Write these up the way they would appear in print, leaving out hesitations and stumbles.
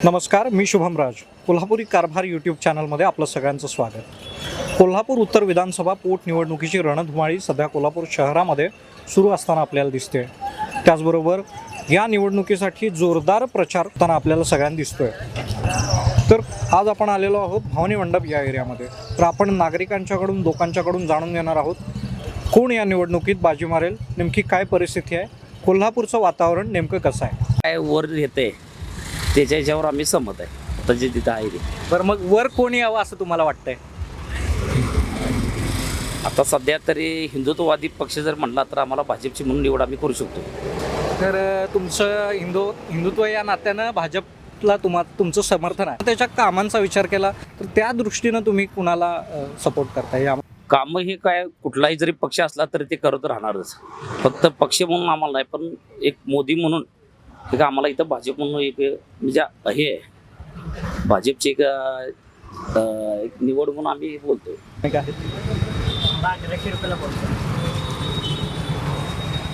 नमस्कार, मी शुभम राज. कोल्हापुरी कारभार यूट्यूब चॅनलमध्ये आपलं सगळ्यांचं स्वागत. कोल्हापूर उत्तर विधानसभा पोटनिवडणुकीची रणधुमाळी सध्या कोल्हापूर शहरामध्ये सुरू असताना आपल्याला दिसते. त्याचबरोबर या निवडणुकीसाठी जोरदार प्रचार होताना आपल्याला सगळ्यांना दिसतोय. तर आज आपण आलेलो आहोत भवानी मंडप या एरियामध्ये. तर आपण नागरिकांच्याकडून लोकांच्याकडून जाणून घेणार आहोत कोण या निवडणुकीत बाजी मारेल, नेमकी काय परिस्थिती आहे, कोल्हापूरचं वातावरण नेमकं कसं आहे. काय वर येते त्याच्या ह्याच्यावर आम्ही सहमत आहे आता जे तिथं आहे ते. बरं, मग वर कोण यावं असं तुम्हाला वाटतंय? आता सध्या तरी हिंदुत्ववादी पक्ष जर म्हणला तर आम्हाला भाजपची म्हणून निवड आम्ही करू शकतो. तर तुमचं हिंदुत्व या नात्यानं भाजपला तुमचं समर्थन आहे. त्याच्या कामांचा विचार केला तर त्या दृष्टीनं तुम्ही कुणाला सपोर्ट करताय? या कामं हे काय कुठलाही जरी पक्ष असला तरी ते करत राहणारच. फक्त पक्ष म्हणून आम्हाला नाही, पण एक मोदी म्हणून एक आम्हाला इथं भाजप म्हणून एक म्हणजे हे आहे, भाजपची एक निवड म्हणून आम्ही बोलतोय.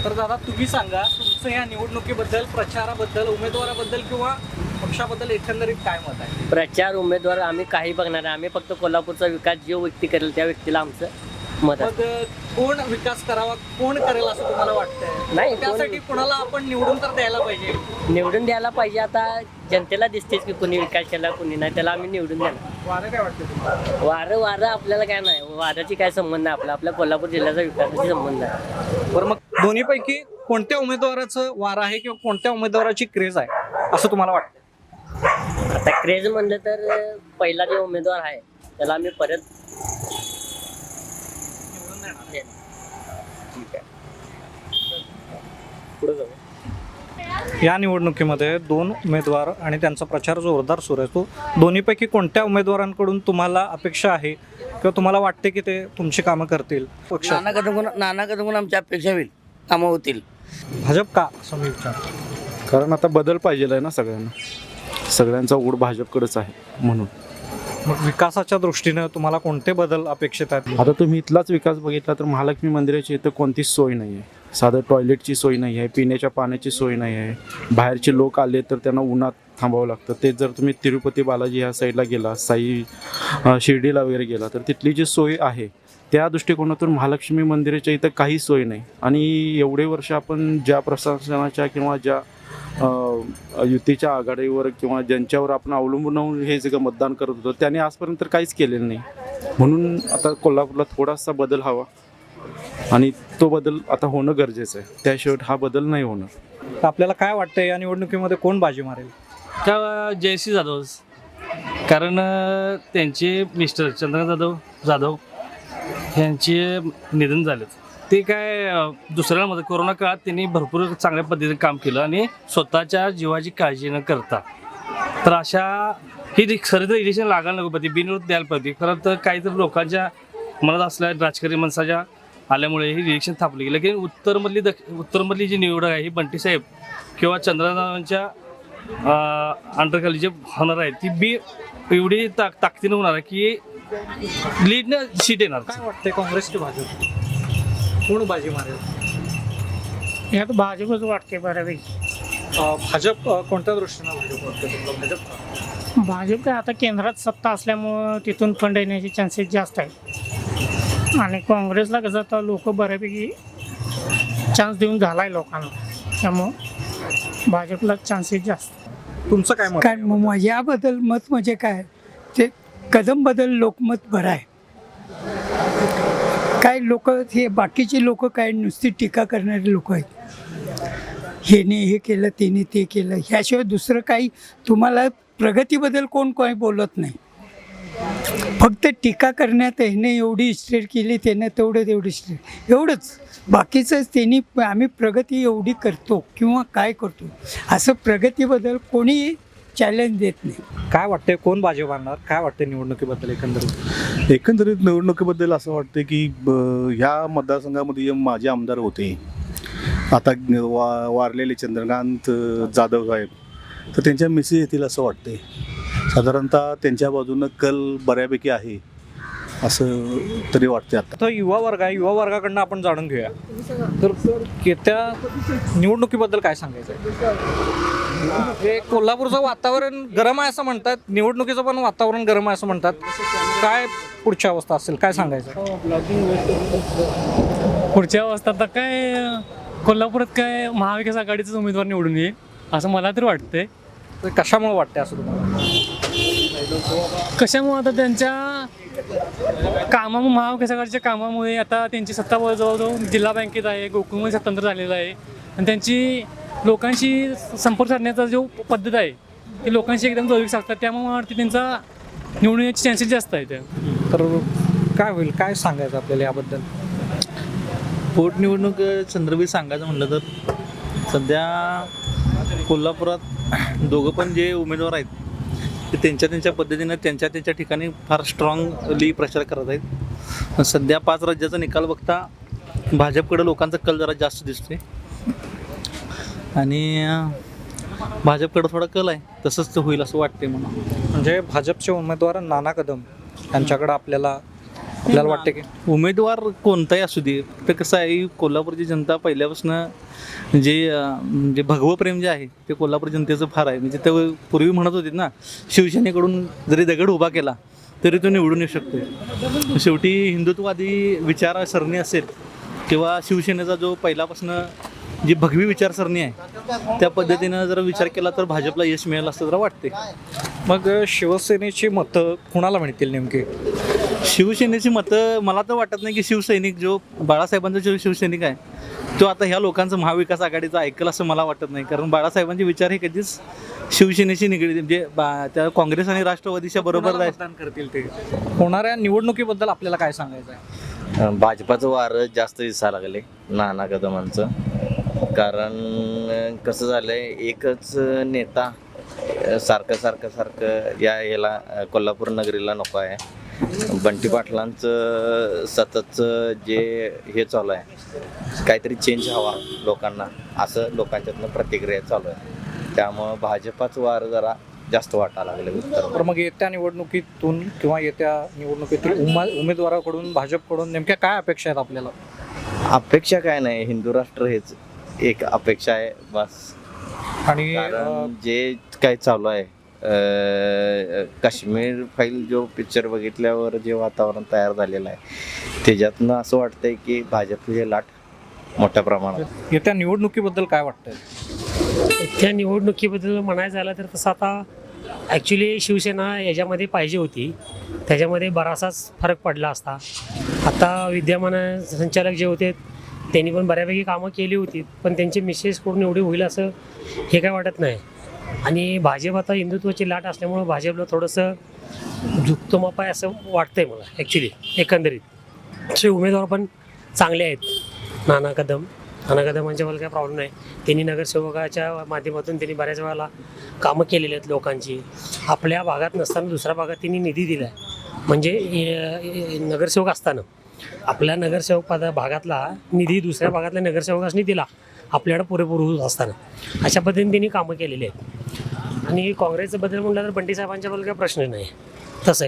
तर दादा, तुम्ही सांगा तुमचं या निवडणुकीबद्दल, प्रचाराबद्दल, उमेदवाराबद्दल किंवा पक्षाबद्दल एकंदरीत काय मत आहे? प्रचार उमेदवार आम्ही काही बघणार नाही. आम्ही फक्त कोल्हापूरचा विकास जो व्यक्ती करेल त्या व्यक्तीला आमचं मत आहे. मग कोण विकास करावा, कोण करेल असं तुम्हाला वाटतंय? नाही, त्यासाठी कोणाला आपण निवडून तर द्यायला पाहिजे. निवडून द्यायला पाहिजे. आता जनतेला दिसतेच की कुणी विकास केला कुणी नाही, त्याला आम्ही निवडून देणार. वारं काय वाटतं तुम्हाला? वारं आपल्याला काय नाही, वाराची काय संबंध नाही. आपल्या कोल्हापूर जिल्ह्याचा विकासाशी संबंध आहे. बरं, मग दोन्हीपैकी कोणत्या उमेदवाराचं वार आहे किंवा कोणत्या उमेदवाराची क्रेज आहे असं तुम्हाला वाटतं? आता क्रेज म्हणलं तर पहिला जो उमेदवार आहे त्याला आम्ही परत ठीक आहे, पुढे जाऊ. या निवडणुकीमध्ये दोन उमेदवार आणि त्यांचा प्रचार जोरदार सुरू आहे. तो दोन्हीपैकी कोणत्या उमेदवारांकडून तुम्हाला अपेक्षा आहे किंवा तुम्हाला वाटते की ते तुमची कामं करतील? पक्ष नाना कदमून आमची अपेक्षा होईल, कामं होतील. भाजप का असं मी विचार. कारण आता बदल पाहिजे आहे ना सगळ्यांचा ओढ भाजपकडेच आहे म्हणून. मग विकासाच्या दृष्टीनं तुम्हाला कोणते बदल अपेक्षित आहेत? आता तुम्ही इथलाच विकास बघितला तर महालक्ष्मी मंदिराची इथं कोणतीच सोय नाही आहे. साधं टॉयलेटची सोय नाही आहे, पिण्याच्या पाण्याची सोय नाही आहे. बाहेरचे लोक आले तर त्यांना उन्हात थांबावं लागतं. तेच जर तुम्ही तिरुपती बालाजी ह्या साईडला गेला, शिर्डीला वगैरे गेला तर तिथली जी सोय आहे त्या दृष्टिकोनातून महालक्ष्मी मंदिराच्या इथं काही सोय नाही. आणि एवढे वर्ष आपण ज्या प्रशासनाच्या किंवा ज्या युतीच्या आघाडीवर किंवा ज्यांच्यावर आपण अवलंबून राहून हे सगळं मतदान करत होतो त्याने आजपर्यंत तर काहीच केलेलं नाही. म्हणून आता कोल्हापूरला थोडासा बदल हवा आणि तो बदल आता होणं गरजेचं आहे. त्याशिवाय हा बदल नाही होणार. तर आपल्याला काय वाटतं या निवडणुकीमध्ये कोण बाजी मारेल? का जयश्री जाधव. कारण त्यांचे मिस्टर चंद्रकांत जाधव यांचे निधन झालेत. ते काय दुसऱ्याला मध्ये कोरोना काळात त्यांनी भरपूर चांगल्या पद्धतीने काम केलं आणि स्वतःच्या जीवाची काळजी न करता तर अशा ही खरं तर इलेक्शन लागायला नको पाहिजे, बिनविरोध द्यायला पाहिजे. खरं तर काहीतरी लोकांच्या मनात असल्या राजकारणी माणसाच्या आल्यामुळे ही इलेक्शन थांबली. लेकिन उत्तरमधली जी निवड आहे ही बंटी साहेब किंवा चंद्रकांतच्या अंडरखाली जे होणार आहे ती एवढी ताकदीनं होणार आहे की लीडनं सीट येणार. काय वाटतंय, काँग्रेस की भाजप, कोण बाजी मारेल? यात भाजपच वाटते बऱ्यापैकी. भाजप कोणत्या दृष्टीनं भाजप वाटतं तुम्हाला? भाजप का? भाजप काय आता केंद्रात सत्ता असल्यामुळं तिथून फंड येण्याचे चान्सेस जास्त आहेत. आणि काँग्रेसला कसं आता लोक बऱ्यापैकी चान्स देऊन झाला आहे लोकांना, त्यामुळं भाजपला चान्सेस जास्त. तुमचं काय मत? काय याबद्दल मत म्हणजे काय, ते कदमबद्दल लोकमत बरं आहे. काय लोक हे बाकीचे लोक काय नुसती टीका करणारे लोक आहेत. हेने हे केलं, त्याने ते केलं, ह्याशिवाय दुसरं काही तुम्हाला प्रगतीबद्दल कोण काही बोलत नाही. फक्त टीका करण्यात ह्याने एवढी स्टेट केली, त्यानं तेवढी स्टेट, एवढंच. बाकीचं त्यांनी आम्ही प्रगती एवढी करतो किंवा काय करतो असं प्रगतीबद्दल कोणी चॅलेंज देत नाही. काय वाटतंय, कोण बाजी मारणार? काय वाटतंय निवडणुकीबद्दल एकंदरीत निवडणुकीबद्दल असं वाटतं की ह्या मतदारसंघामध्ये माझे आमदार होते आता वारलेले चंद्रकांत जाधव साहेब, तर त्यांच्या मिसेस येतील असं वाटते. साधारणतः त्यांच्या बाजूनं कल बऱ्यापैकी आहे असं तरी वाटते. आता तर युवा वर्ग आहे, युवा वर्गाकडनं आपण जाणून घेऊया. तर येत्या निवडणुकीबद्दल काय सांगायचं आहे? हे कोल्हापूरचं वातावरण गरम आहे असं म्हणतात, निवडणुकीचं पण वातावरण गरम आहे असं म्हणतात. काय पुढची अवस्था असेल, काय सांगायचं? पुढच्या अवस्था आता काय कोल्हापुरात काय महाविकास आघाडीचाच उमेदवार निवडून येईल असं मला तरी वाटतंय. ते कशामुळे वाटते असं तुम्हाला? कशामुळे आता त्यांच्या महाविकास आघाडीच्या कामामुळे आता त्यांची सत्ता जवळजवळ जिल्हा बँकेत आहे, गोकुळमध्ये स्वतंत्र झालेलं आहे आणि त्यांची लोकांशी संपर्क साधण्याचा जो पद्धत आहे ती लोकांशी एकदम जवळ साधतात, त्यामुळे मला वाटते त्यांचा निवडून येण्याचे चान्सेस जास्त आहेत. तर काय होईल, काय सांगायचं आपल्याला याबद्दल? पोटनिवडणूक संदर्भात सांगायचं म्हटलं तर सध्या कोल्हापुरात दोघं पण जे उमेदवार आहेत ते त्यांच्या पद्धतीनं त्यांच्या ठिकाणी फार स्ट्रॉंगली प्रचार करत आहेत. सध्या 5 राज्याचा निकाल बघता भाजपकडे लोकांचा कल जरा जास्त दिसतोय आणि भाजपकडे थोडा कल आहे, तसंच होईल असं वाटते मला. म्हणजे भाजपचे उमेदवार नाना कदम यांच्याकडे आपल्याला वाटते की उमेदवार कोणताही असू दे, तर कसं आहे कोल्हापूरची जनता पहिल्यापासून जे भगवं प्रेम जे आहे ते कोल्हापूर जनतेचं फार आहे. म्हणजे ते पूर्वी म्हणत होते ना, शिवसेनेकडून जरी दगड उभा केला तरी तो निवडून येऊ शकतो. शेवटी हिंदुत्ववादी विचारसरणी असेल किंवा शिवसेनेचा जो पहिल्यापासून जी भगवी विचारसरणी आहे त्या पद्धतीनं जर विचार केला तर भाजपला यश मिळेल असं जरा वाटते. मग शिवसेनेची मतं कुणाला मिळतील नेमकी? शिवसेनेची मतं मला तर वाटत नाही की शिवसैनिक जो बाळासाहेबांचा जो शिवसैनिक आहे तो आता ह्या लोकांचं महाविकास आघाडीचं ऐकलं असं मला वाटत नाही. कारण बाळासाहेबांचे विचार हे कधीच शिवसेनेशी निगडीत म्हणजे त्या काँग्रेस आणि राष्ट्रवादीच्या बरोबर मतदान करतील ते. होणाऱ्या निवडणुकीबद्दल आपल्याला काय सांगायचं आहे? भाजपाचं वारं जास्त दिसायला लागले नाना कदमांचं. कारण कसं झालंय, एकच नेता सारखं याला कोल्हापूर नगरीला नको आहे. बंटी पाटलांचं सततचं जे हे चालू आहे, काहीतरी चेंज हवा लोकांना, असं लोकांच्यातनं प्रतिक्रिया चालू आहे. त्यामुळं भाजपाचं वारं जरा जास्त वाटायला लागले उत्तर. तर मग येत्या निवडणुकीतून किंवा येत्या निवडणुकीतील उमेदवाराकडून भाजपकडून नेमक्या काय अपेक्षा आहेत आपल्याला? अपेक्षा काय नाही, हिंदू राष्ट्र हेच एक अपेक्षा आहे बस. आणि कारण जे काय चालू आहे, काश्मीर फाईल जो पिक्चर बघितल्यावर जे वातावरण तयार झालेलं आहे त्याच्यातनं असं वाटतंय की भाजपची लाट मोठ्या प्रमाणात. येत्या निवडणुकीबद्दल काय वाटतंय? त्या निवडणुकीबद्दल म्हणायचं झालं तर तसं आता ॲक्च्युली शिवसेना याच्यामध्ये पाहिजे होती, त्याच्यामध्ये बराचसाच फरक पडला असता. आता विद्यमान संचालक जे होते त्यांनी पण बऱ्यापैकी कामं केली होती, पण त्यांचे मिसेस करून एवढी होईल असं हे काय वाटत नाही. आणि भाजप आता हिंदुत्वाची लाट असल्यामुळं भाजपला थोडंसं झुकतो माप आहे असं वाटतंय मला ॲक्च्युली एकंदरीत. असे उमेदवार पण चांगले आहेत. नाना कदमांच्या मला काही प्रॉब्लेम नाही. त्यांनी नगरसेवकाच्या माध्यमातून त्यांनी बऱ्याच वेळेला कामं केलेली आहेत लोकांची. आपल्या भागात नसताना दुसऱ्या भागात त्यांनी निधी दिला आहे. म्हणजे नगरसेवक असताना आपल्या नगरसेवक भागातला निधी दुसऱ्या भागातल्या नगरसेवकांनी दिला आपल्याकडे पुरेपूर होत असताना. अशा पद्धतीने त्यांनी कामं केलेली आहेत. आणि काँग्रेसचं बद्दल म्हटलं तर बंटी साहेबांच्याबद्दल काही प्रश्न नाही. तसं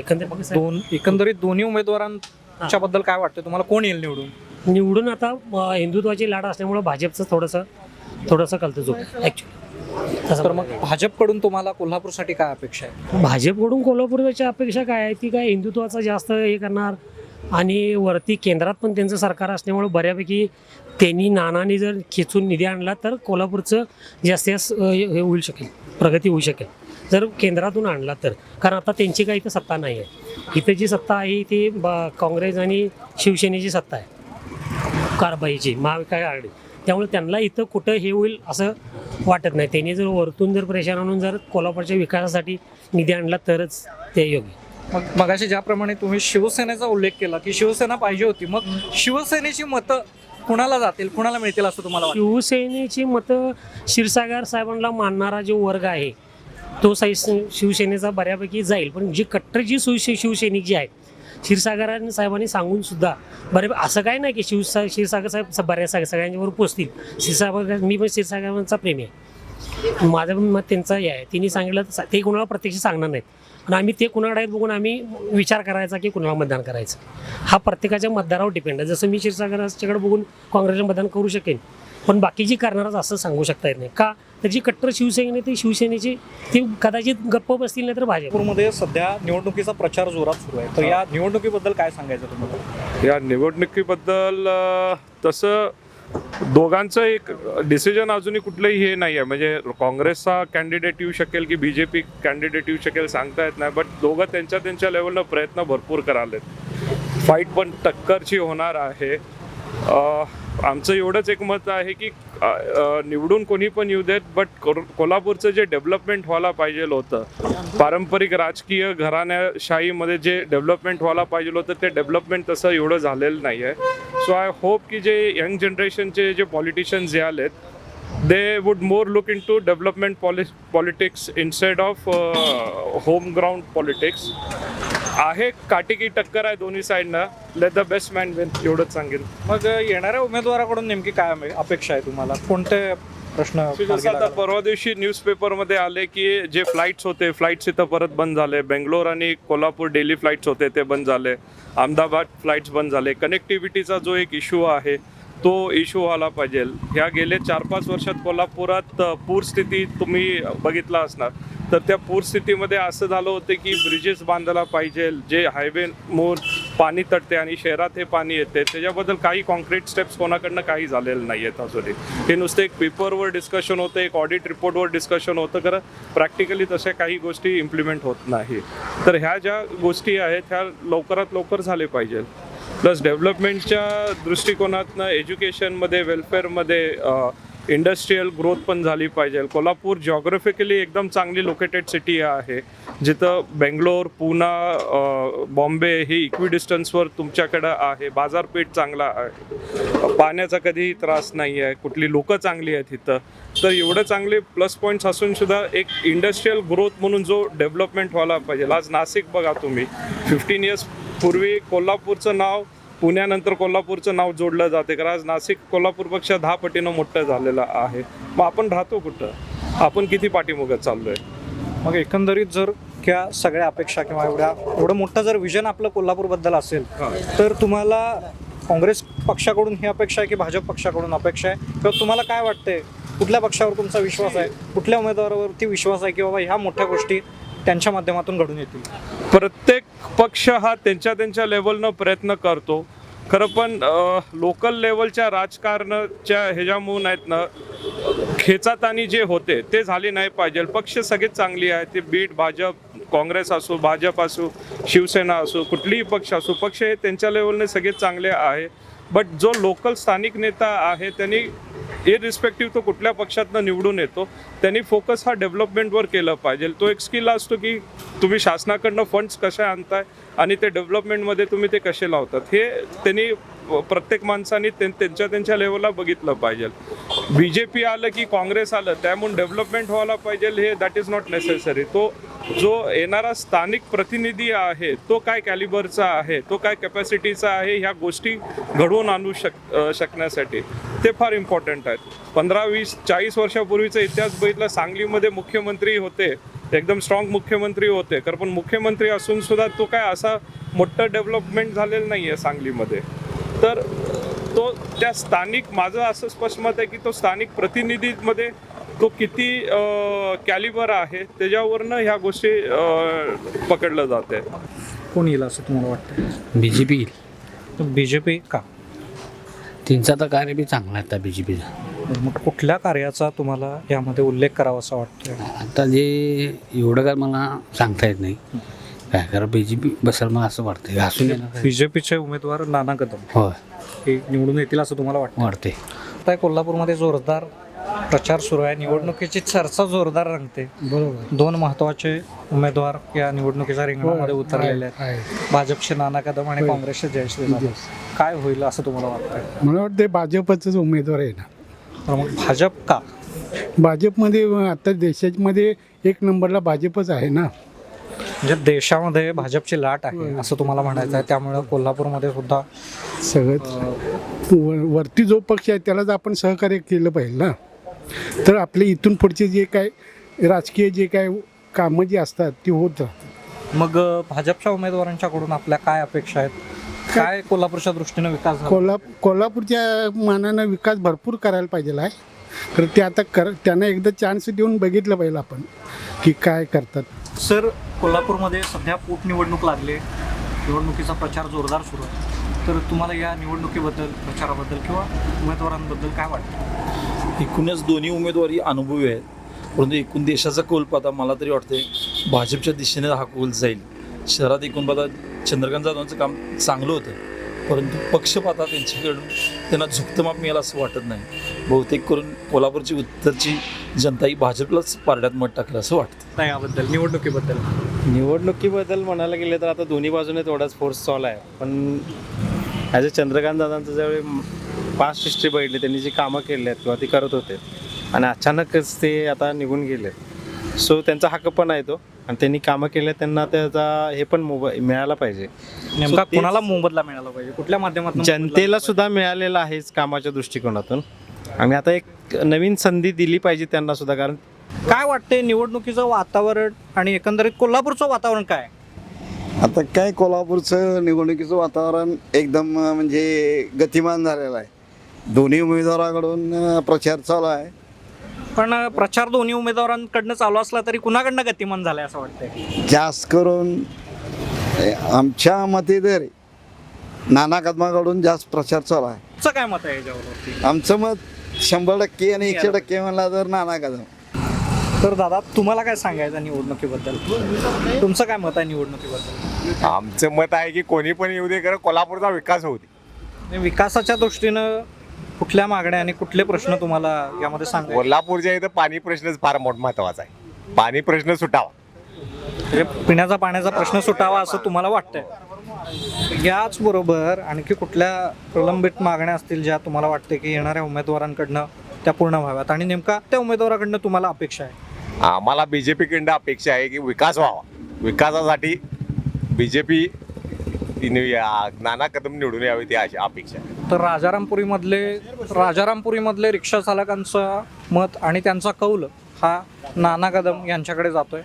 एकंदरीत दोन्ही उमेदवारांच्या बद्दल काय वाटतं तुम्हाला? कोण येईल निवडून? आता हिंदुत्वाची लाट असल्यामुळं भाजपचं थोडंसं कलतं जो ॲक्च्युली. तर मग भाजपकडून तुम्हाला कोल्हापूरसाठी काय अपेक्षा आहे? भाजपकडून कोल्हापूरची अपेक्षा काय आहे, ती काय हिंदुत्वाचं जास्त हे करणार आणि वरती केंद्रात पण त्यांचं सरकार असल्यामुळे बऱ्यापैकी त्यांनी नानाने जर खेचून निधी आणला तर कोल्हापूरचं जास्त हे होऊ शकेल, प्रगती होऊ शकेल जर केंद्रातून आणला तर. कारण आता त्यांची काही इथं सत्ता नाही आहे. इथं जी सत्ता आहे ती काँग्रेस आणि शिवसेनेची सत्ता आहे, कारभाईची महाविकास आघाडी. त्यामुळे त्यांना इथं कुठं हे होईल असं वाटत नाही. त्यांनी जर वरतून जर प्रेशर आणून जर कोल्हापूरच्या विकासासाठी निधी आणला तरच ते योग्य. मगाशी ज्याप्रमाणे तुम्ही शिवसेनेचा उल्लेख केला की शिवसेना पाहिजे होती, मग शिवसेनेची मतं कुणाला जातील, कुणाला मिळतील असं तुम्हाला वाटतं? शिवसेनेची मतं क्षीरसागर साहेबांना मानणारा जो वर्ग आहे तो शिवसेनेचा बऱ्यापैकी जाईल. पण जी कट्टर जी शिवसैनिक जी आहेत क्षीरसागर साहेबांनी सांगून सुद्धा असं काय नाही की क्षीरसागर साहेब बऱ्याच सगळ्यांच्यावर पोचतील. मी पण क्षीरसागरांचा प्रेमी आहे, माझं पण मत त्यांचं हे आहे. तिने सांगितलं ते कुणाला प्रत्यक्ष सांगणार नाहीत आणि आम्ही ते कुणाकडे आहेत बघून आम्ही विचार करायचा की कुणाला मतदान करायचं. हा प्रत्येकाच्या मतदारावर डिपेंड आहे. जसं मी क्षीरसागराच्याकडे बघून काँग्रेसला मतदान करू शकेन, पण बाकीची करणारच असं सांगू शकता येत नाही. का तर जी कट्टर शिवसेने ते शिवसेनेचे ते कदाचित गप्प बसतील नाही तर भाजप. कोल्हापूरमध्ये सध्या निवडणुकीचा प्रचार जोरात सुरू आहे, तर या निवडणुकीबद्दल काय सांगायचं तुम्हाला? या निवडणुकीबद्दल तसं दोघांचं एक डिसिजन अजूनही कुठलंही हे नाही आहे. म्हणजे काँग्रेसचा कॅन्डिडेट येऊ शकेल की बी जे पी कॅन्डिडेट येऊ शकेल सांगता येत नाही, बट दोघं त्यांच्या लेवलनं प्रयत्न भरपूर करालेत. फाईट पण टक्करची होणार आहे. आमचं एवढंच एक मत आहे की निवडून कोणी पण येऊ देत, बट कोल्हापूरचं जे डेव्हलपमेंट व्हायला पाहिजे होतं, पारंपरिक राजकीय घराण्याशाहीमध्ये जे डेव्हलपमेंट व्हायला पाहिजे होतं ते डेव्हलपमेंट तसं एवढं झालेलं नाही आहे. सो आय होप की जे यंग जनरेशनचे जे पॉलिटिशियन्स जे आलेत they would more look into development politics instead of home ground politics. आहे काटेकी टक्कर आहे दोन्ही साईडनं. Let the best man win, एवढंच सांगेन. मग येणाऱ्या उमेदवाराकडून नेमकी काय अपेक्षा आहे तुम्हाला? कोणते प्रश्न? जसं आता परवा दिवशी न्यूजपेपरमध्ये आले की जे फ्लाईट्स होते, फ्लाईट्स इथं परत बंद झाले. बेंगलोर आणि कोल्हापूर डेली फ्लाईट्स होते ते बंद झाले. अहमदाबाद फ्लाईट्स बंद झाले. कनेक्टिव्हिटीचा जो एक इश्यू आहे तो इश्यू व्हायला पाहिजे. ह्या गेले 4-5 वर्षात कोल्हापुरात पूरस्थिती तुम्ही बघितला असणार, तर त्या पूरस्थितीमध्ये असं झालं होतं की ब्रिजेस बांधायला पाहिजे, जे हायवेमोर पाणी तटते आणि शहरात हे पाणी येते, त्याच्याबद्दल काही कॉन्क्रीट स्टेप्स कोणाकडनं काही झालेलं नाही आहेत अजूनही. हे नुसतं एक पेपरवर डिस्कशन होतं, एक ऑडिट रिपोर्टवर डिस्कशन होतं, खरं प्रॅक्टिकली तशा काही गोष्टी इम्प्लिमेंट होत नाही. तर ह्या ज्या गोष्टी आहेत ह्या लवकरात लवकर झाले पाहिजे. प्लस डेव्हलपमेंटच्या दृष्टिकोनातनं एज्युकेशनमध्ये, वेलफेअरमध्ये, इंडस्ट्रीयल ग्रोथ पण झाली पाहिजे. कोल्हापूर जॉग्राफिकली एकदम चांगली लोकेटेड सिटी आहे, जिथं बेंगलोर, पुणा, बॉम्बे ही इक्विडिस्टन्सवर तुमच्याकडं आहे. बाजारपेठ चांगला आहे, पाण्याचा कधीही त्रास नाही आहे, कुठली लोकं चांगली आहेत इथं. तर एवढं चांगले प्लस पॉईंट्स असून सुद्धा एक इंडस्ट्रीयल ग्रोथ म्हणून जो डेव्हलपमेंट व्हायला पाहिजे. आज नाशिक बघा तुम्ही, 15 इयर्स पूर्वी कोल्हापूरचं नाव पुण्यानंतर कोल्हापूरचं नाव जोडलं जाते, कारण आज नाशिक कोल्हापूरपेक्षा 10 पटीनं मोठं झालेलं आहे. मग आपण राहतो कुठं? आपण किती पाठीमागं चाललो आहे? मग एकंदरीत जर त्या सगळ्या अपेक्षा किंवा एवढं मोठं जर विजन आपलं कोल्हापूरबद्दल असेल, तर तुम्हाला काँग्रेस पक्षाकडून ही अपेक्षा आहे की भाजप पक्षाकडून अपेक्षा आहे, किंवा तुम्हाला काय वाटतंय कुठल्या पक्षावर तुमचा विश्वास आहे, कुठल्या उमेदवारावरती विश्वास आहे की बाबा ह्या मोठ्या गोष्टी त्यांच्या माध्यमातून घडून येतील? प्रत्येक पक्ष हा त्यांच्या लेवलनं प्रयत्न करतो. खरं पण लोकल लेवलच्या राजकारणाच्या ह्याच्यामुळे आहेत ना, खेचाताणी जे होते ते झाले नाही पाहिजे. पक्ष सगळेच चांगली आहेत, ते बीट भाजप, काँग्रेस असो, भाजप असो, शिवसेना असो, कुठलीही पक्ष असो, पक्ष हे त्यांच्या लेवलने सगळेच चांगले आहे. बट जो लोकल स्थानिक नेता आहे त्यांनी इरिस्पेक्टिव्ह तो कुठल्या पक्षातनं निवडून येतो, त्यांनी फोकस हा डेव्हलपमेंटवर केलं पाहिजे. तो एक स्किल असतो की तुम्ही शासनाकडनं फंड्स कसे आणताय आणि ते डेव्हलपमेंटमध्ये तुम्ही ते कसे लावतात, हे त्यांनी प्रत्येक माणसाने त्यांच्या लेवलला बघितलं पाहिजे. बी जे पी आलं की काँग्रेस आलं त्यामुळे डेव्हलपमेंट व्हायला पाहिजे हे दॅट इज नॉट नेसेसरी. तो जो येणारा स्थानिक प्रतिनिधी आहे तो काय कॅलिबरचा आहे, तो काय कॅपॅसिटीचा आहे, ह्या गोष्टी घडवून आणू शकण्यासाठी ते फार इम्पॉर्टंट आहेत. 15-20-40 वर्षापूर्वीचा इतिहास बघितला, सांगलीमध्ये मुख्यमंत्री होते, एकदम स्ट्रॉंग मुख्यमंत्री होते, कारण पण मुख्यमंत्री असून सुद्धा तो काय असा मोठं डेव्हलपमेंट झालेलं नाही आहे सांगलीमध्ये. तर तो त्या स्थानिक, माझं असं स्पष्ट मत आहे की तो स्थानिक प्रतिनिधीमध्ये तो किती कॅलिबर आहे त्याच्यावरनं ह्या गोष्टी पकडलं जाते. कोण येईल असं तुम्हाला वाटतं? बी जे पी येईल. बी जे पी का? त्यांचा तर कार्य बी चांगला आहे बी जे पीचा. मग कुठल्या कार्याचा तुम्हाला यामध्ये उल्लेख करावा असं वाटतं? आता जे एवढं काय मला सांगता येत नाही काय, कारण बी जे पी बसेल मला असं वाटतं. असून बी जे पीचे उमेदवार नाना कदम होय हे निवडून येतील असं तुम्हाला वाटते. आता कोल्हापूरमध्ये जोरदार प्रचार सुरू आहे, निवडणुकीची चर्चा जोरदार रंगते. बरोबर. 2 महत्त्वाचे उमेदवार या निवडणुकीच्या रिंगणामध्ये उतरलेले आहेत, भाजपचे नाना कदम आणि काँग्रेसचे जयश्री जाधव. काय होईल असं तुम्हाला वाटतं? मला वाटतं भाजपचाच उमेदवार आहे ना. तर मग भाजप का? भाजपमध्ये आता देशामध्ये 1 नंबरला भाजपच आहे ना. म्हणजे देशामध्ये भाजपची लाट आहे असं तुम्हाला म्हणायचं आहे, त्यामुळे कोल्हापूरमध्ये सुद्धा सगळं वरती जो पक्ष आहे त्यालाच आपण सहकार्य केलं पाहिजे ना. तर आपले इथून पुढचे जे काय राजकीय जे काय कामं जी असतात ती होत राहतात. मग भाजपच्या उमेदवारांच्याकडून आपल्या काय अपेक्षा आहेत? काय कोल्हापूरच्या दृष्टीनं विकास झाला? कोल्हापूरच्या मानानं विकास भरपूर करायला पाहिजे आहे. तर ते आता त्यांना एकदा चान्स देऊन बघितलं पाहिजे आपण की काय करतात. सर, कोल्हापूरमध्ये सध्या पोटनिवडणूक लागली, निवडणुकीचा प्रचार जोरदार सुरू आहे, तर तुम्हाला या निवडणुकीबद्दल, प्रचाराबद्दल किंवा उमेदवारांबद्दल काय वाटतं? एकूणच दोन्ही उमेदवारी अनुभवी आहेत, परंतु एकूण देशाचा कौल पाहता मला तरी वाटते भाजपच्या दिशेने हा कौल जाईल. शहरात एकूण पाहता चंद्रकांत जाधवांचं काम चांगलं होतं, परंतु पक्ष पाहता त्यांच्याकडून त्यांना झुकतं माप मिळालं असं वाटत नाही. बहुतेक करून कोल्हापूरची उत्तरची जनता ही भाजपलाच पारड्यात मत टाकेल असं वाटतं. नाही, याबद्दल, निवडणुकीबद्दल म्हणायला गेले तर आता दोन्ही बाजूने तेवढाच फोर्स चालू आहे, पण ॲज अ चंद्रकांत दादांचं ज्यावेळी पास्ट हिस्ट्री बघितली, त्यांनी जी कामं केली आहेत किंवा ती करत होते आणि अचानकच ते आता निघून गेले, सो त्यांचा हक्क पण आहे तो, आणि त्यांनी कामं केले, त्यांना त्याचा हे पण मिळायला पाहिजे. नेमका कोणाला मोबदला मिळाला पाहिजे, कुठल्या माध्यमातून? जनतेला सुद्धा मिळालेला आहेच कामाच्या दृष्टिकोनातून, आणि आता एक नवीन संधी दिली पाहिजे त्यांना सुद्धा. कारण काय वाटते निवडणुकीचं वातावरण आणि एकंदरीत कोल्हापूरचं वातावरण काय? आता काय कोल्हापूरचं निवडणुकीचं वातावरण एकदम म्हणजे गतिमान झालेलं आहे. दोन्ही उमेदवाराकडून प्रचार चालू आहे, पण प्रचार दोन्ही उमेदवारांकडनं चालू असला तरी कुणाकडनं गतिमान झालाय असं वाटतंय? जास्त करून आमच्या मते तरी नाना कदमाकडून जास्त प्रचार चालू आहे. तुमचं काय मत आहे याच्यावरती? आमचं मत 100% आणि 100% म्हणला तर नाना कदम. तर दादा, तुम्हाला काय सांगायचं निवडणुकीबद्दल? तुमचं काय मत आहे निवडणुकीबद्दल? आमचं मत आहे की कोणी पण येऊ दे, खरं कोल्हापूरचा विकास होऊ दे. विकासाच्या दृष्टीनं कुठल्या मागण्या आणि कुठले प्रश्न तुम्हाला यामध्ये सांगा? कोल्हापूरच्या इथं पाणी प्रश्नच फार महत्वाचा आहे. पाणी प्रश्न सुटावा, म्हणजे पिण्याचा पाण्याचा प्रश्न सुटावा असं तुम्हाला वाटतंय? याचबरोबर आणखी कुठल्या प्रलंबित मागण्या असतील ज्या तुम्हाला वाटते की येणाऱ्या उमेदवारांकडनं त्या पूर्ण व्हाव्यात, आणि नेमका त्या उमेदवाराकडनं तुम्हाला अपेक्षा आहे? आम्हाला बीजेपीकडनं अपेक्षा आहे की विकास व्हावा. विकासासाठी बीजेपी नाना कदम निवडून यावी, ती अशी अपेक्षा आहे. तर राजारामपुरीमधले रिक्षा चालकांचं मत आणि त्यांचा कौल हा नाना कदम यांच्याकडे जातोय.